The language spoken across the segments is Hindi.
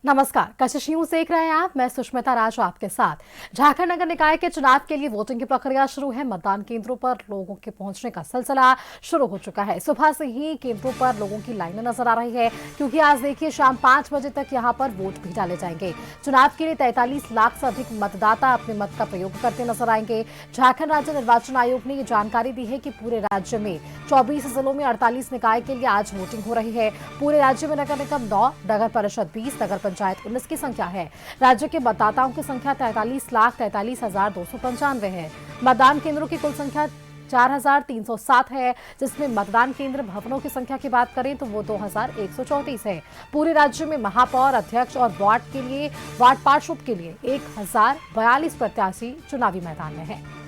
नमस्कार, कशिश न्यूज देख रहे हैं आप। मैं सुष्मिता राज आपके साथ। झारखंड नगर निकाय के चुनाव के लिए वोटिंग की प्रक्रिया शुरू है। मतदान केंद्रों पर लोगों के पहुंचने का सिलसिला शुरू हो चुका है। सुबह से ही केंद्रों पर लोगों की लाइनें नजर आ रही है, क्योंकि आज देखिए शाम 5 बजे तक यहां पर वोट भी डाले जाएंगे। चुनाव के लिए 43 लाख से अधिक मतदाता अपने मत का प्रयोग करते नजर आएंगे। झारखंड राज्य निर्वाचन आयोग ने ये जानकारी दी है कि पूरे राज्य में 24 जिलों में 48 निकाय के लिए आज वोटिंग हो रही है। पूरे राज्य में नगर निगम 9, नगर परिषद 20, नगर पंचायत 19 की संख्या है। राज्य के मतदाताओं की संख्या 43,43,295 है। मतदान केंद्रों की कुल संख्या 4,307 है, जिसमें मतदान केंद्र भवनों की संख्या की बात करें तो वो 2,134 है। पूरे राज्य में महापौर, अध्यक्ष और वार्ड पार्षद के लिए 1,042 प्रत्याशी चुनावी मैदान में हैं।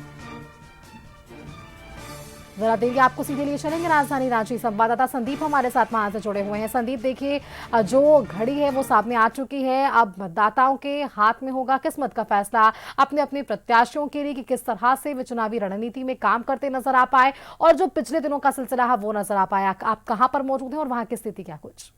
जरा देंगे आपको, सीधे लिए चलेंगे राजधानी रांची। संवाददाता संदीप हमारे साथ वहां से जुड़े हुए हैं। संदीप, देखिए जो घड़ी है वो सामने आ चुकी है। अब मतदाताओं के हाथ में होगा किस्मत का फैसला अपने अपने प्रत्याशियों के लिए कि किस तरह से वे चुनावी रणनीति में काम करते नजर आ पाए, और जो पिछले दिनों का सिलसिला है वो नजर आ पाया। आप कहां पर मौजूद हैं और वहां की स्थिति क्या कुछ?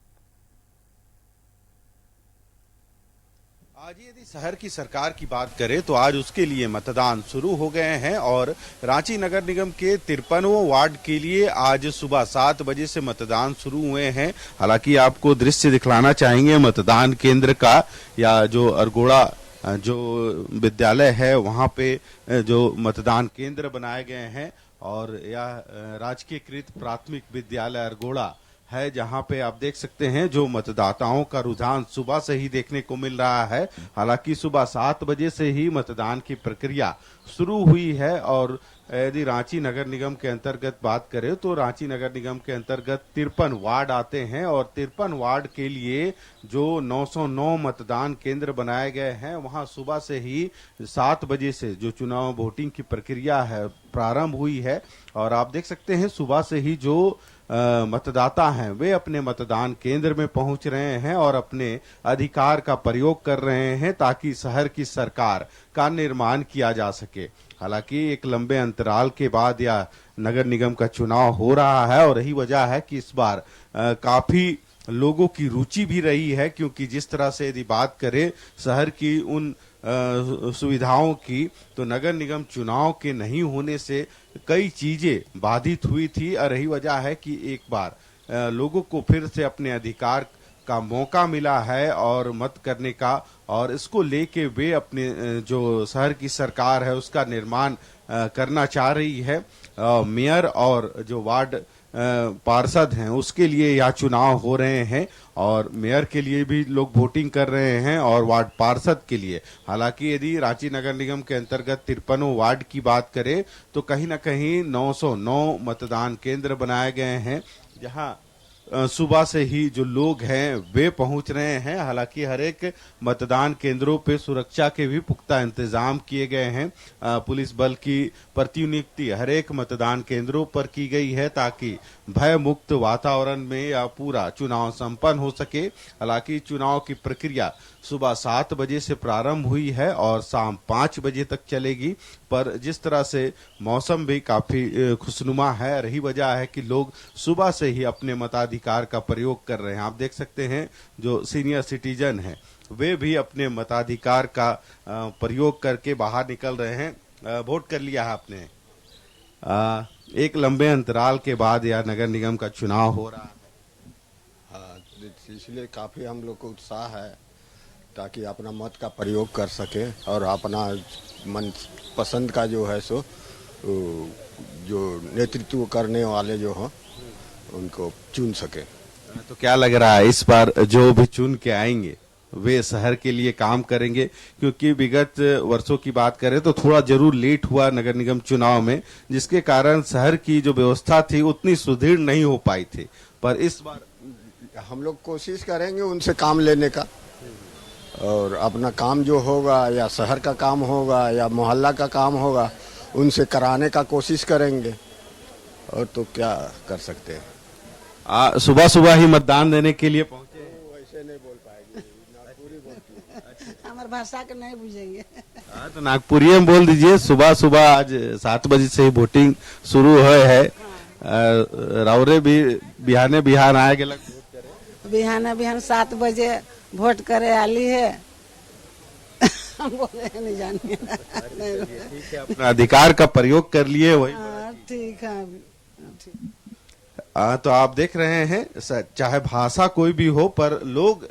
आज यदि शहर की सरकार की बात करें तो आज उसके लिए मतदान शुरू हो गए हैं और रांची नगर निगम के 53वें वार्ड के लिए आज सुबह 7 बजे से मतदान शुरू हुए हैं। हालांकि आपको दृश्य दिखलाना चाहेंगे मतदान केंद्र का, या जो अरगोड़ा जो विद्यालय है वहां पे जो मतदान केंद्र बनाए गए हैं, और यह राजकीयकृत प्राथमिक विद्यालय अरगोड़ा है, जहां पे आप देख सकते हैं जो मतदाताओं का रुझान सुबह से ही देखने को मिल रहा है। हालांकि सुबह 7 बजे से ही मतदान की प्रक्रिया शुरू हुई है। और यदि रांची नगर निगम के अंतर्गत बात करें तो रांची नगर निगम के अंतर्गत 53 वार्ड आते हैं, और 53 वार्ड के लिए जो 909 मतदान केंद्र बनाए गए हैं, वहां सुबह से ही 7 बजे से जो चुनाव वोटिंग की प्रक्रिया है प्रारंभ हुई है। और आप देख सकते हैं सुबह से ही जो मतदाता हैं वे अपने मतदान केंद्र में पहुंच रहे हैं और अपने अधिकार का प्रयोग कर रहे हैं, ताकि शहर की सरकार का निर्माण किया जा सके। हालांकि एक लंबे अंतराल के बाद यह नगर निगम का चुनाव हो रहा है, और यही वजह है कि इस बार काफी लोगों की रुचि भी रही है, क्योंकि जिस तरह से यदि बात करें शहर की उन सुविधाओं की, तो नगर निगम चुनाव के नहीं होने से कई चीजें बाधित हुई थी। और यही वजह है कि एक बार लोगों को फिर से अपने अधिकार का मौका मिला है और मत करने का, और इसको लेके वे अपने जो शहर की सरकार है उसका निर्माण करना चाह रही है। मेयर और जो वार्ड पार्षद हैं उसके लिए यह चुनाव हो रहे हैं, और मेयर के लिए भी लोग वोटिंग कर रहे हैं और वार्ड पार्षद के लिए। हालांकि यदि रांची नगर निगम के अंतर्गत 53 वार्ड की बात करें तो कहीं ना कहीं 909 मतदान केंद्र बनाए गए हैं, जहां सुबह से ही जो लोग हैं वे पहुंच रहे हैं। हालांकि हर एक मतदान केंद्रों पे सुरक्षा के भी पुख्ता इंतजाम किए गए हैं। पुलिस बल की प्रतिनियुक्ति हर एक मतदान केंद्रों पर की गई है, ताकि भय मुक्त वातावरण में यह पूरा चुनाव संपन्न हो सके। हालांकि चुनाव की प्रक्रिया सुबह 7 बजे से प्रारंभ हुई है और शाम 5 बजे तक चलेगी, पर जिस तरह से मौसम भी काफी खुशनुमा है, रही वजह है कि लोग सुबह से ही अपने मताधिकार का प्रयोग कर रहे हैं। आप देख सकते हैं जो सीनियर सिटीजन हैं वे भी अपने मताधिकार का प्रयोग करके बाहर निकल रहे हैं। वोट कर लिया है आपने? एक लंबे अंतराल के बाद यह नगर निगम का चुनाव हो रहा है। हाँ, इसलिए काफी हम लोग को उत्साह है, ताकि अपना मत का प्रयोग कर सके और अपना मन पसंद का जो है सो जो नेतृत्व करने वाले जो हों उनको चुन सके। तो क्या लग रहा है इस बार जो भी चुन के आएंगे वे शहर के लिए काम करेंगे? क्योंकि विगत वर्षों की बात करें तो थोड़ा जरूर लेट हुआ नगर निगम चुनाव में, जिसके कारण शहर की जो व्यवस्था थी उतनी सुदृढ़ नहीं हो पाई थी, पर इस बार हम लोग कोशिश करेंगे उनसे काम लेने का, और अपना काम जो होगा या शहर का काम होगा या मोहल्ला का काम होगा उनसे कराने का कोशिश करेंगे, और तो क्या कर सकते हैं। सुबह सुबह ही मतदान देने के लिए पहुंचे? वैसे नहीं बोल पाएगी, नागपुरी बोलती है। हमारे भाषा के नहीं बुझेंगे। तो नागपुरी में बोल दीजिए। सुबह सुबह आज 7 बजे से ही वोटिंग शुरू हुए है। रावरे भी बिहाने बिहान आए के लग बिहान 7 बजे वोट करे आली है। हम बोले नहीं जानिए। ठीक है, अपना अधिकार का प्रयोग कर लिए वही। ठीक है, ठीक। तो आप देख रहे हैं चाहे भाषा कोई भी हो पर लोग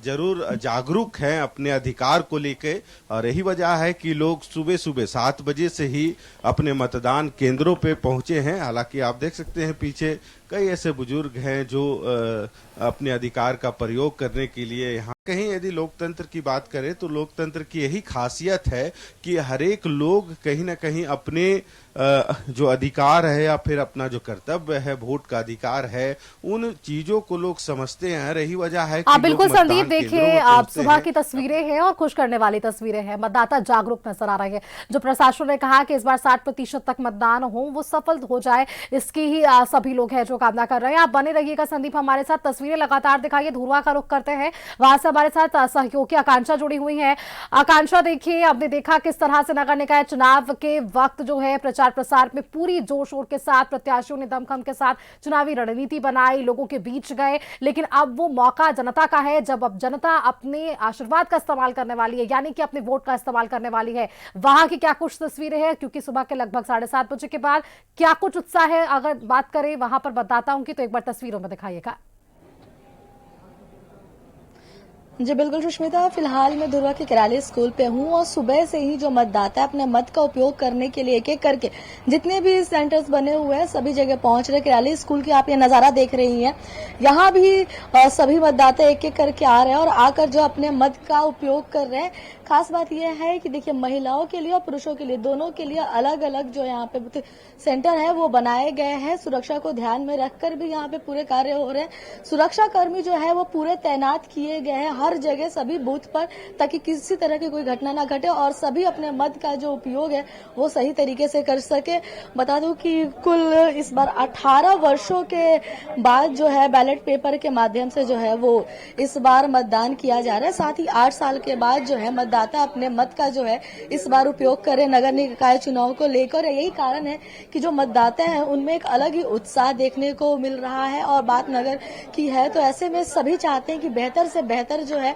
जरूर जागरूक हैं अपने अधिकार को लेके, और यही वजह है कि लोग सुबह सुबह 7 बजे से ही अपने मतदान केंद्रों पे पहुंचे हैं। हालांकि आप देख सकते हैं पीछे कई ऐसे बुजुर्ग हैं जो अपने अधिकार का प्रयोग करने के लिए यहाँ। कहीं यदि लोकतंत्र की बात करें तो लोकतंत्र की यही खासियत है कि हर एक लोग कहीं ना कहीं अपने जो अधिकार है या फिर अपना जो कर्तव्य है, वोट का अधिकार है, उन चीजों को लोग समझते हैं। यही वजह है कि बिल्कुल संदीप, देखिए आप सुबह की तस्वीरें हैं और खुश करने वाली तस्वीरें हैं। मतदाता जागरूक नजर आ रहे हैं। जो प्रशासन ने कहा कि इस बार 60% तक मतदान हो, वो सफल हो जाए, इसकी ही सभी लोग हैं जो कामना कर रहे हैं। आप बने रहिएगा संदीप हमारे साथ, तस्वीरें लगातार दिखाइए। धुरवा का रुख करते हैं, वहां से हमारे साथ सहयोगी आकांक्षा जुड़ी हुई है। आकांक्षा, देखिए आपने देखा किस तरह से नगर निकाय चुनाव के वक्त जो है प्रचार प्रसार में पूरी जोर शोर के साथ प्रत्याशियों ने दमखम के साथ चुनावी रणनीति बनाई, लोगों के बीच गए। लेकिन अब वो मौका जनता का है जब अब जनता अपने आशीर्वाद का इस्तेमाल करने वाली है, यानी कि अपने वोट का इस्तेमाल करने वाली है। वहां की क्या कुछ तस्वीरें हैं, क्योंकि सुबह के लगभग 7:30 बजे के बाद क्या कुछ उत्साह है, अगर बात करें वहां पर मतदाताओं की, तो एक बार तस्वीरों में दिखाइएगा। जी बिल्कुल सुष्मिता, फिलहाल मैं धुरवा के किराली स्कूल पे हूँ और सुबह से ही जो मतदाता अपने मत का उपयोग करने के लिए एक एक करके जितने भी सेंटर्स बने हुए हैं सभी जगह पहुंच रहे। किराली स्कूल की आप ये नजारा देख रही हैं, यहाँ भी सभी मतदाता एक एक करके आ रहे हैं और आकर जो अपने मत का उपयोग कर रहे हैं। खास बात यह है कि देखिए महिलाओं के लिए और पुरुषों के लिए दोनों के लिए अलग अलग जो यहाँ पे सेंटर है वो बनाए गए हैं। सुरक्षा को ध्यान में रखकर भी यहाँ पे पूरे कार्य हो रहे हैं। सुरक्षा कर्मी जो है वो पूरे तैनात किए गए हैं हर जगह सभी बूथ पर, ताकि किसी तरह की कोई घटना ना घटे और सभी अपने मत का जो उपयोग है वो सही तरीके से कर सके। बता दूं कि कुल इस बार 18 वर्षों के बाद जो है बैलेट पेपर के माध्यम से जो है वो इस बार मतदान किया जा रहा है। साथ ही 8 साल के बाद जो है मतदाता अपने मत का जो है इस बार उपयोग करे नगर निकाय चुनाव को लेकर। यही कारण है कि जो मतदाता हैं उनमें एक अलग ही उत्साह देखने को मिल रहा है। और बात नगर की है तो ऐसे में सभी चाहते हैं कि बेहतर से बेहतर जो है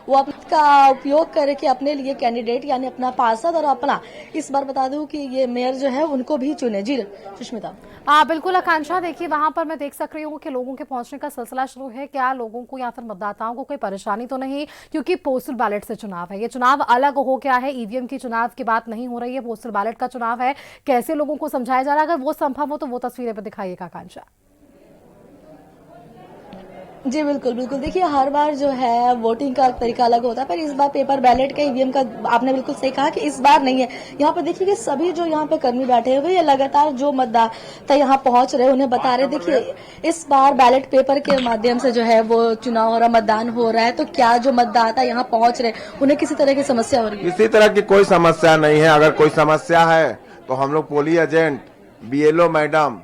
वो अपना उपयोग करके अपने लिए कैंडिडेट यानी अपना पार्षद और अपना इस बार बता दूं कि ये मेयर जो है उनको भी चुने। जी सुष्मिता। बिल्कुल आकांक्षा, देखिए वहां पर मैं देख सक रही हूँ कि लोगों के पहुंचने का सिलसिला शुरू है। क्या लोगों को या फिर मतदाताओं को कोई परेशानी तो नहीं, क्योंकि पोस्टल बैलेट से चुनाव है, ये चुनाव अलग हो गया है, ईवीएम की चुनाव की बात नहीं हो रही है, पोस्टल बैलेट का चुनाव है। कैसे लोगों को समझाया जा रहा है, अगर वो संभव हो तो वो तस्वीरें पर दिखाइएगा आकांक्षा। जी बिल्कुल बिल्कुल, देखिए हर बार जो है वोटिंग का तरीका अलग होता है, पर इस बार पेपर बैलेट का ईवीएम का आपने बिल्कुल सही कहा कि इस बार नहीं है। यहाँ पर देखिए कि सभी जो यहाँ पे कर्मी बैठे हुए ये लगातार जो मतदाता यहाँ पहुंच रहे उन्हें बता रहे। देखिए इस बार बैलेट पेपर के माध्यम से जो है वो चुनाव हो रहा, मतदान हो रहा है, तो क्या जो मतदाता यहाँ पहुंच रहे उन्हें किसी तरह की समस्या हो रही है? किसी तरह की कोई समस्या नहीं है। अगर कोई समस्या है तो हम लोग पोलिंग एजेंट, बीएलओ मैडम,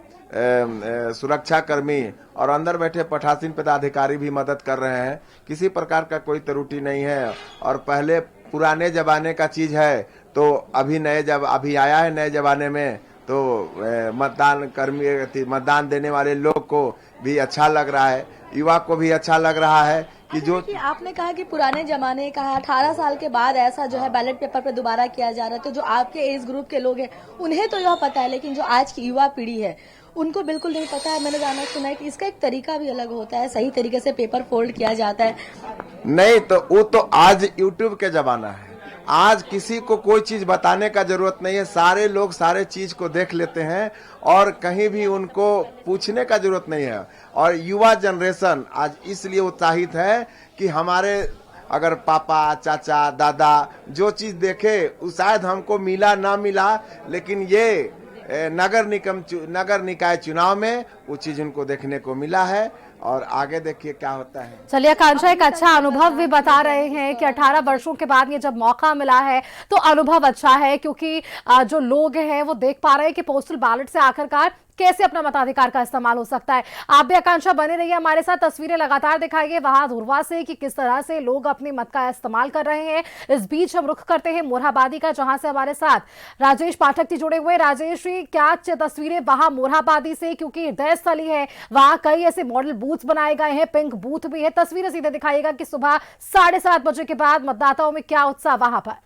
सुरक्षा कर्मी और अंदर बैठे पीठासीन पदाधिकारी भी मदद कर रहे हैं। किसी प्रकार का कोई त्रुटि नहीं है। और पहले पुराने जमाने का चीज है तो अभी अभी आया है नए जमाने में, तो मतदान कर्मी मतदान देने वाले लोग को भी अच्छा लग रहा है, युवा को भी अच्छा लग रहा है कि जो आपने कहा कि पुराने जमाने का 18 साल के बाद ऐसा जो है बैलेट पेपर पे दोबारा किया जा रहा है, तो जो आपके एज ग्रुप के लोग हैं उन्हें तो यह पता है, लेकिन जो आज की युवा पीढ़ी है उनको बिल्कुल नहीं पता है। मैंने जाना सुना है कि इसका एक तरीका भी अलग होता है, सही तरीके से पेपर फोल्ड किया जाता है। नहीं तो वो तो आज यूट्यूब के जमाना है। आज किसी को कोई चीज बताने का जरूरत नहीं है, सारे लोग सारे चीज को देख लेते हैं और कहीं भी उनको पूछने का जरूरत नहीं है। और युवा जनरेशन आज इसलिए उत्साहित है कि हमारे अगर पापा, चाचा, दादा जो चीज देखे वो शायद हमको मिला ना मिला, लेकिन ये नगर निकाय चुनाव में वो चीज उनको देखने को मिला है। और आगे देखिए क्या होता है। चलिए आकांक्षा, एक अच्छा अनुभव भी बता रहे हैं कि 18 वर्षों के बाद ये जब मौका मिला है तो अनुभव अच्छा है, क्योंकि जो लोग हैं वो देख पा रहे हैं कि पोस्टल बैलेट से आखिरकार कैसे अपना मताधिकार का इस्तेमाल हो सकता है। आप भी आकांक्षा बने रहिए हमारे साथ, तस्वीरें लगातार दिखाइए वहां धुरवा से कि किस तरह से लोग अपने मत का इस्तेमाल कर रहे हैं। इस बीच हम रुख करते हैं मोरहाबादी का, जहां से हमारे साथ राजेश पाठक जी जुड़े हुए। राजेश जी, क्या तस्वीरें वहां मोरहाबादी से, क्योंकि तय स्थली है, वहां कई ऐसे मॉडल बूथ बनाए गए हैं, पिंक बूथ भी है, तस्वीरें सीधे दिखाइएगा कि सुबह 7:30 बजे के बाद मतदाताओं में क्या उत्साह वहां पर।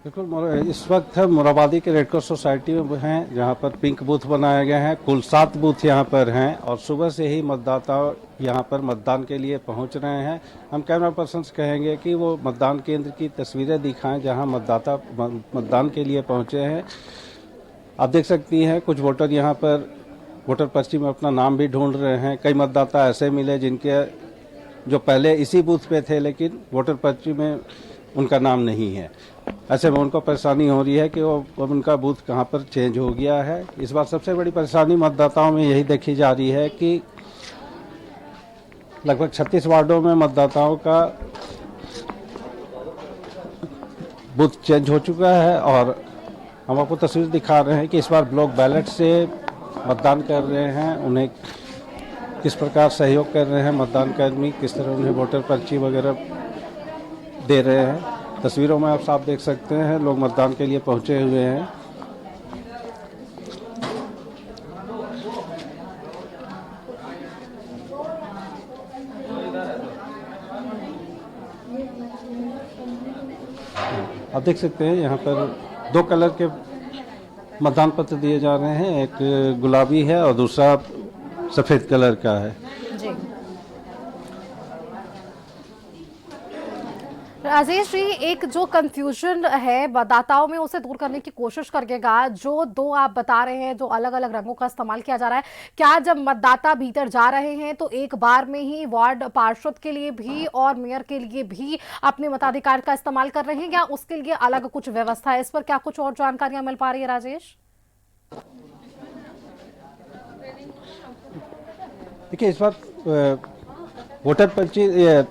बिल्कुल, इस वक्त हम मोरहाबादी के रेड क्रॉस सोसाइटी में हैं, जहां पर पिंक बूथ बनाए गए हैं। कुल 7 बूथ यहां पर हैं और सुबह से ही मतदाता यहां पर मतदान के लिए पहुंच रहे हैं। हम कैमरा पर्सन कहेंगे कि वो मतदान केंद्र की तस्वीरें दिखाएं जहां मतदाता मतदान के लिए पहुंचे हैं। आप देख सकती हैं कुछ वोटर यहां पर वोटर पर्ची में अपना नाम भी ढूंढ रहे हैं। कई मतदाता ऐसे मिले जिनके जो पहले इसी बूथ पे थे लेकिन वोटर पर्ची में उनका नाम नहीं है। ऐसे में उनको परेशानी हो रही है कि वो उनका बूथ कहाँ पर चेंज हो गया है। इस बार सबसे बड़ी परेशानी मतदाताओं में यही देखी जा रही है कि लगभग 36 वार्डों में मतदाताओं का बूथ चेंज हो चुका है और हम आपको तस्वीर दिखा रहे हैं कि इस बार ब्लॉक बैलेट से मतदान कर रहे हैं। उन्हें किस प्रकार सहयोग कर रहे हैं मतदान कर्मी, किस तरह उन्हें वोटर पर्ची वगैरह दे रहे हैं। तस्वीरों में आप साफ देख सकते हैं लोग मतदान के लिए पहुंचे हुए हैं। आप देख सकते हैं यहाँ पर 2 कलर के मतदान पत्र दिए जा रहे हैं, एक गुलाबी है और दूसरा सफेद कलर का है। जी राजेश जी, एक जो कंफ्यूजन है मतदाताओं में उसे दूर करने की कोशिश करिएगा। जो 2 आप बता रहे हैं जो अलग अलग रंगों का इस्तेमाल किया जा रहा है, क्या जब मतदाता भीतर जा रहे हैं तो एक बार में ही वार्ड पार्षद के लिए भी और मेयर के लिए भी अपने मताधिकार का इस्तेमाल कर रहे हैं या उसके लिए अलग कुछ व्यवस्था है? इस पर क्या कुछ और जानकारियां मिल पा रही है राजेश? देखिए, इस बार वोटर पर्ची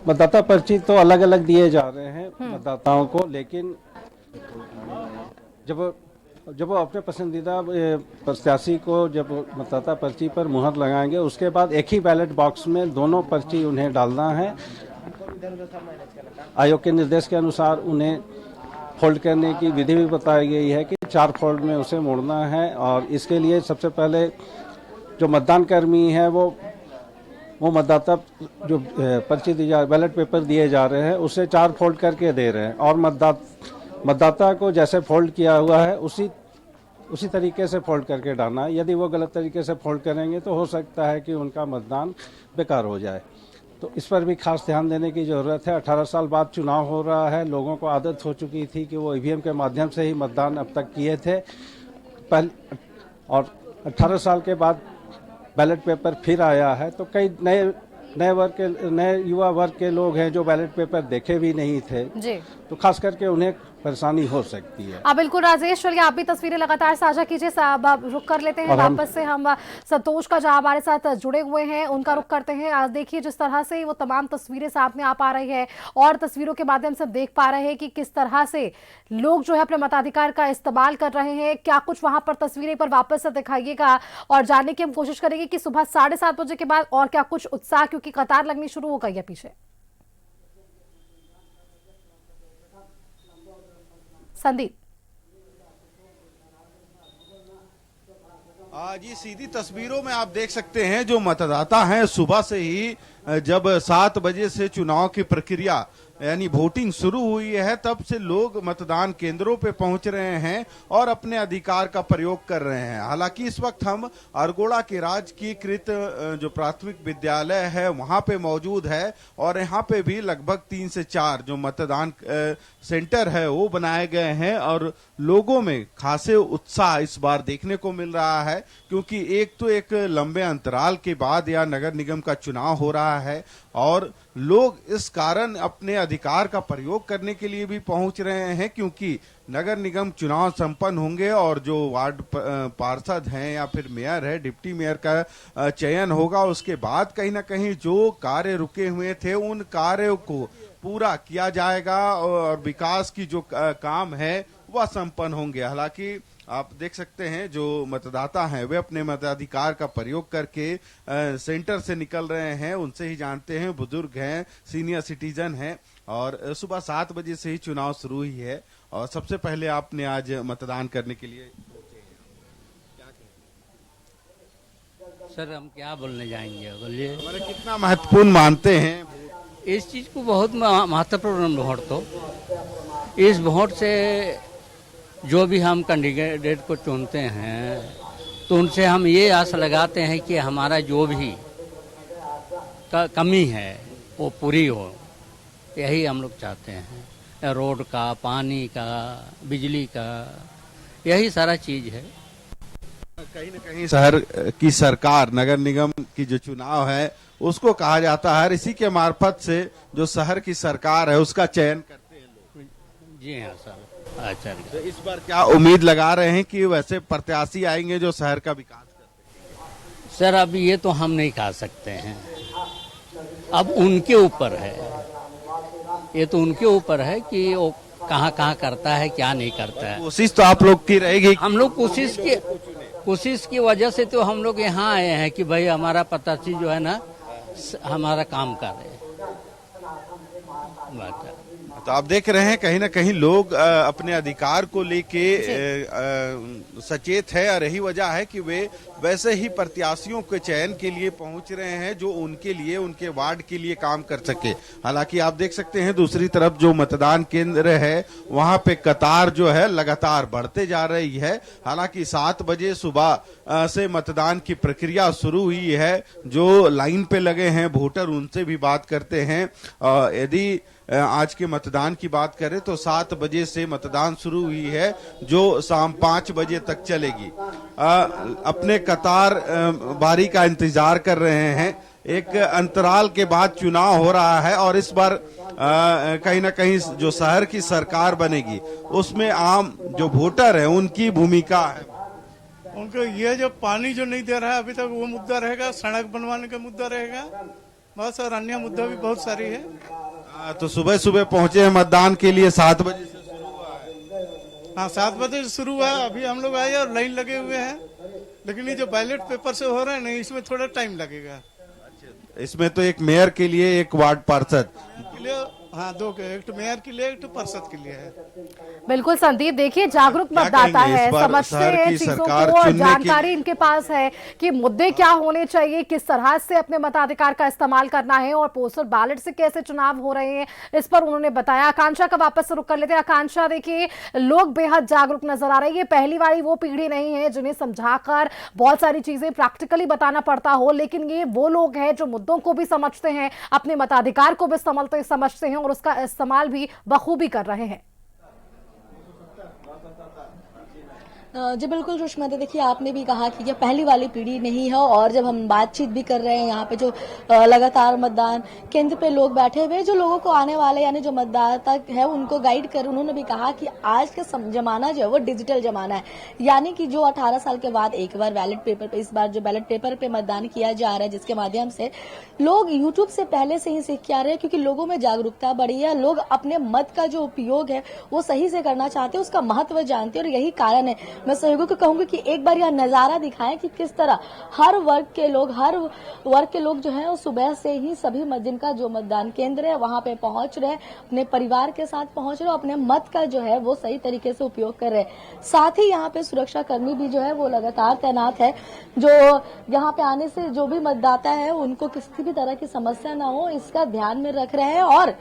मतदाता पर्ची तो अलग अलग दिए जा रहे हैं मतदाताओं को, लेकिन जब वो अपने पसंदीदा प्रत्याशी को जब मतदाता पर्ची पर मुहर लगाएंगे उसके बाद एक ही बैलेट बॉक्स में दोनों पर्ची उन्हें डालना है। आयोग के निर्देश के अनुसार उन्हें फोल्ड करने की विधि भी बताई गई है कि 4 फोल्ड में उसे मोड़ना है और इसके लिए सबसे पहले जो मतदान कर्मी है वो मतदाता जो पर्ची दी जा बैलेट पेपर दिए जा रहे हैं उससे 4 फोल्ड करके दे रहे हैं और मतदाता को जैसे फोल्ड किया हुआ है उसी तरीके से फोल्ड करके डालना है। यदि वो गलत तरीके से फोल्ड करेंगे तो हो सकता है कि उनका मतदान बेकार हो जाए। तो इस पर भी खास ध्यान देने की ज़रूरत है। 18 साल बाद चुनाव हो रहा है, लोगों को आदत हो चुकी थी कि वो ईवीएम के माध्यम से ही मतदान अब तक किए थे और 18 साल के बाद बैलेट पेपर फिर आया है तो कई नए युवा वर्ग के लोग हैं जो बैलेट पेपर देखे भी नहीं थे जी। तो खास करके उन्हें परेशानी हो सकती है। बिल्कुल राजेश, चलिए आप भी तस्वीरें लगातार साझा कीजिए। रुक कर लेते हैं वापस से हम संतोष का, जहां हमारे साथ जुड़े हुए हैं उनका रुख करते हैं। आज देखिए जिस तरह से वो तमाम तस्वीरें सामने आ पा रही है और तस्वीरों के माध्यम से देख पा रहे हैं कि किस तरह से लोग जो है अपने मताधिकार का इस्तेमाल कर रहे हैं। क्या कुछ वहां पर तस्वीरें पर वापस से दिखाइएगा और जानने की हम कोशिश करेंगे कि सुबह 7:30 बजे के बाद और क्या कुछ उत्साह, क्योंकि कतार लगनी शुरू हो गई है पीछे। संदीप जी, सीधी तस्वीरों में आप देख सकते हैं जो मतदाता हैं सुबह से ही जब 7 बजे से चुनाव की प्रक्रिया यानी वोटिंग शुरू हुई है तब से लोग मतदान केंद्रों पे पहुंच रहे हैं और अपने अधिकार का प्रयोग कर रहे हैं। हालांकि इस वक्त हम अरगोड़ा के राजकीयकृत जो प्राथमिक विद्यालय है वहां पे मौजूद है और यहाँ पे भी लगभग 3 से 4 जो मतदान सेंटर है वो बनाए गए हैं और लोगों में खासे उत्साह इस बार देखने को मिल रहा है, क्योंकि एक लंबे अंतराल के बाद या नगर निगम का चुनाव हो रहा है और लोग इस कारण अपने अधिकार का प्रयोग करने के लिए भी पहुंच रहे हैं, क्योंकि नगर निगम चुनाव संपन्न होंगे और जो वार्ड पार्षद हैं या फिर मेयर है, डिप्टी मेयर का चयन होगा। उसके बाद कहीं ना कहीं जो कार्य रुके हुए थे उन कार्यों को पूरा किया जाएगा और विकास की जो काम है वह संपन्न होंगे। हालांकि आप देख सकते हैं जो मतदाता हैं वे अपने मताधिकार का प्रयोग करके सेंटर से निकल रहे हैं। उनसे ही जानते हैं, बुजुर्ग हैं, सीनियर सिटीजन हैं और सुबह 7 बजे से ही चुनाव शुरू हुई है। और सबसे पहले आपने आज मतदान करने के लिए सर हम क्या बोलने जाएंगे, बोलिए। हमारे कितना महत्वपूर्ण मानते हैं इस चीज को? बहुत महत्वपूर्ण वोट। तो इस वोट से जो भी हम कैंडिडेट को चुनते हैं तो उनसे हम ये आस लगाते हैं कि हमारा जो भी कमी है वो पूरी हो। यही हम लोग चाहते हैं, रोड का, पानी का, बिजली का, यही सारा चीज है। कहीं न कहीं शहर की सरकार, नगर निगम की जो चुनाव है उसको कहा जाता है, इसी के मार्फत से जो शहर की सरकार है उसका चयन करते हैं लोग। जी हाँ सर। अच्छा, तो इस बार क्या उम्मीद लगा रहे हैं कि वैसे प्रत्याशी आएंगे जो शहर का विकास करते सर अब ये तो हम नहीं कह सकते हैं, अब उनके ऊपर है। ये तो उनके ऊपर है कि वो कहाँ कहाँ करता है, क्या नहीं करता है। कोशिश तो आप लोग की रहेगी। हम लोग कोशिश की वजह से तो हम लोग यहाँ आए हैं कि भाई हमारा प्रत्याशी जो है ना हमारा काम कर रहे हैं। तो आप देख रहे हैं कहीं ना कहीं लोग अपने अधिकार को लेके सचेत है और यही वजह है कि वे वैसे ही प्रत्याशियों के चयन के लिए पहुंच रहे हैं जो उनके लिए, उनके वार्ड के लिए काम कर सके। हालांकि आप देख सकते हैं दूसरी तरफ जो मतदान केंद्र है वहां पे कतार जो है लगातार बढ़ते जा रही है। हालांकि 7 बजे सुबह से मतदान की प्रक्रिया शुरू हुई है। जो लाइन पे लगे हैं वोटर उनसे भी बात करते हैं। यदि आज के मतदान की बात करें तो 7 बजे से मतदान शुरू हुई है जो शाम 5 बजे तक चलेगी। अपने कतार बारी का इंतजार कर रहे हैं। एक अंतराल के बाद चुनाव हो रहा है और इस बार कहीं ना कहीं जो शहर की सरकार बनेगी उसमें आम जो वोटर है उनकी भूमिका है। उनको ये जो पानी जो नहीं दे रहा है अभी तक वो मुद्दा रहेगा, सड़क बनवाने का मुद्दा रहेगा, बहुत सारा अन्य मुद्दा भी बहुत सारी है। तो सुबह सुबह पहुंचे हैं मतदान के लिए, 7 बजे से शुरू हुआ है। हाँ 7 बजे से शुरू हुआ है। अभी हम लोग आए और लाइन लगे हुए हैं, लेकिन ये जो बैलेट पेपर से हो रहे हैं नहीं, इसमें थोड़ा टाइम लगेगा। इसमें तो एक मेयर के लिए, एक वार्ड पार्षद के लिए, हाँ 2 के, एक मेयर के लिए, एक पार्षद के लिए है। बिल्कुल संदीप, देखिए जागरूक मतदाता है, समझते हैं चीजों को और जानकारी इनके पास है कि मुद्दे क्या होने चाहिए, किस तरह से अपने मताधिकार का इस्तेमाल करना है और पोस्टल बैलेट से कैसे चुनाव हो रहे हैं, इस पर उन्होंने बताया। आकांक्षा का वापस से रुख कर लेते हैं। आकांक्षा, देखिए लोग बेहद जागरूक नजर आ रहे हैं। ये पहली बारी वो पीढ़ी नहीं है जिन्हें समझाकर बहुत सारी चीजें प्रैक्टिकली बताना पड़ता हो, लेकिन ये वो लोग हैं जो मुद्दों को भी समझते हैं, अपने मताधिकार को भी समझते हैं और उसका इस्तेमाल भी बखूबी कर रहे हैं। जी बिल्कुल सुषमा, देखिए आपने भी कहा कि ये पहली वाली पीढ़ी नहीं है और जब हम बातचीत भी कर रहे हैं यहाँ पे जो लगातार मतदान केंद्र पे लोग बैठे हुए, जो लोगों को आने वाले यानी जो मतदाता है उनको गाइड कर, उन्होंने भी कहा कि आज का जमाना जो है वो डिजिटल जमाना है, यानी कि जो 18 साल के बाद एक बार बैलेट पेपर पे, इस बार जो बैलेट पेपर पे मतदान किया जा रहा है जिसके माध्यम से लोग यूट्यूब से पहले से ही सीख के आ रहे हैं, क्योंकि लोगों में जागरूकता बढ़ी है। लोग अपने मत का जो उपयोग है वो सही से करना चाहते हैं, उसका महत्व जानते हैं और यही कारण है। मैं सहयोगियों को कहूंगी कि एक बार यह नजारा दिखाएं कि किस तरह हर वर्ग के लोग जो हैं वो सुबह से ही सभी जिनका जो मतदान केंद्र है वहां पे पहुंच रहे हैं, अपने परिवार के साथ पहुंच रहे हैं, अपने मत का जो है वो सही तरीके से उपयोग कर रहे हैं। साथ ही यहाँ पे सुरक्षा कर्मी भी जो है वो लगातार तैनात है, जो यहाँ पे आने से जो भी मतदाता है उनको किसी भी तरह की समस्या ना हो इसका ध्यान में रख रहे हैं और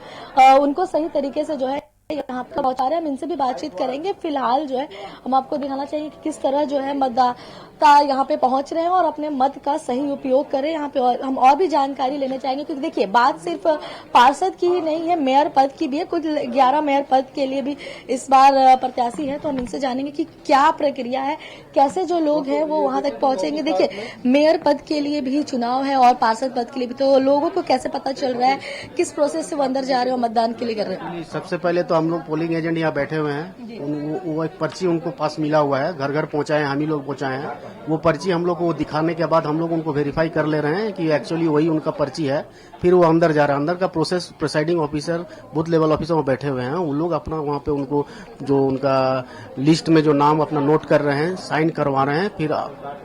उनको सही तरीके से जो है यहाँ पर पहुंचा रहे हैं। हम इनसे भी बातचीत करेंगे। फिलहाल जो है हम आपको दिखाना चाहिए कि किस तरह जो है मतदाता यहाँ पे पहुंच रहे हैं और अपने मत का सही उपयोग करें। यहाँ पे हम और भी जानकारी लेने चाहेंगे, क्योंकि देखिए बात सिर्फ पार्षद की ही नहीं है, मेयर पद की भी है। कुछ 11 मेयर पद के लिए भी इस बार प्रत्याशी है, तो हम इनसे जानेंगे कि क्या प्रक्रिया है, कैसे जो लोग हैं वो वहां तक पहुंचेंगे। देखिए मेयर पद के लिए भी चुनाव है और पार्षद पद के लिए भी, तो लोगों को कैसे पता चल रहा है, किस प्रोसेस से वो अंदर जा रहे हो, मतदान के लिए कर रहे हैं। सबसे पहले तो हम लोग पोलिंग एजेंट यहाँ बैठे हुए हैं, वो एक पर्ची उनको पास मिला हुआ है, घर घर पहुंचाए, हम ही लोग पहुंचाए हैं। वो पर्ची हम लोग को दिखाने के बाद हम लोग उनको वेरीफाई कर ले रहे हैं कि एक्चुअली वही उनका पर्ची है। फिर वो अंदर जा रहा है। अंदर का process presiding officer, booth level officer वो बैठे हुए हैं, वो लोग अपना वहाँ पे उनको जो उनका लिस्ट में जो नाम अपना नोट कर रहे हैं, साइन करवा रहे हैं, फिर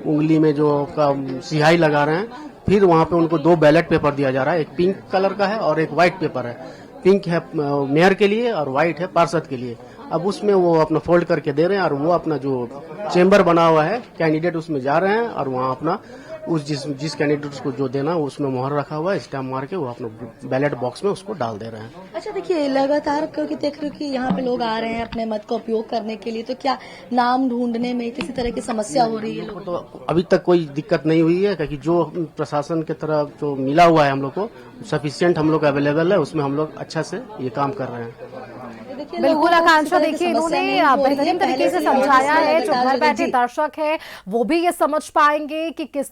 उंगली में जो सिहाई लगा रहे हैं। फिर वहाँ पे उनको 2 बैलेट पेपर दिया जा रहा है, एक पिंक कलर का है और एक व्हाइट पेपर है। पिंक है मेयर के लिए और व्हाइट है पार्षद के लिए। अब उसमें वो अपना फोल्ड करके दे रहे हैं और वो अपना जो चेंबर बना हुआ है कैंडिडेट उसमें जा रहे हैं और वहाँ अपना उस जिस कैंडिडेट को जो देना उसमें मोहर रखा हुआ है, स्टैम्प मार के वो अपना बैलेट बॉक्स में उसको डाल दे रहे हैं। अच्छा देखिए, लगातार क्योंकि देख रहे हो कि यहाँ पे लोग आ रहे हैं अपने मत का उपयोग करने के लिए, तो क्या नाम ढूंढने में किसी तरह की समस्या हो रही है लोगों को? तो अभी तक कोई दिक्कत नहीं हुई है, क्योंकि जो प्रशासन की तरफ जो मिला हुआ है हम लोग को सफिशिएंट हम लोग अवेलेबल है, उसमें हम लोग अच्छा से ये काम कर रहे हैं। बिल्कुल आकांक्षा, देखिए इन्होंने बेहतरीन तरीके से समझाया है। जो घर बैठे दर्शक है वो भी ये समझ पाएंगे कि किस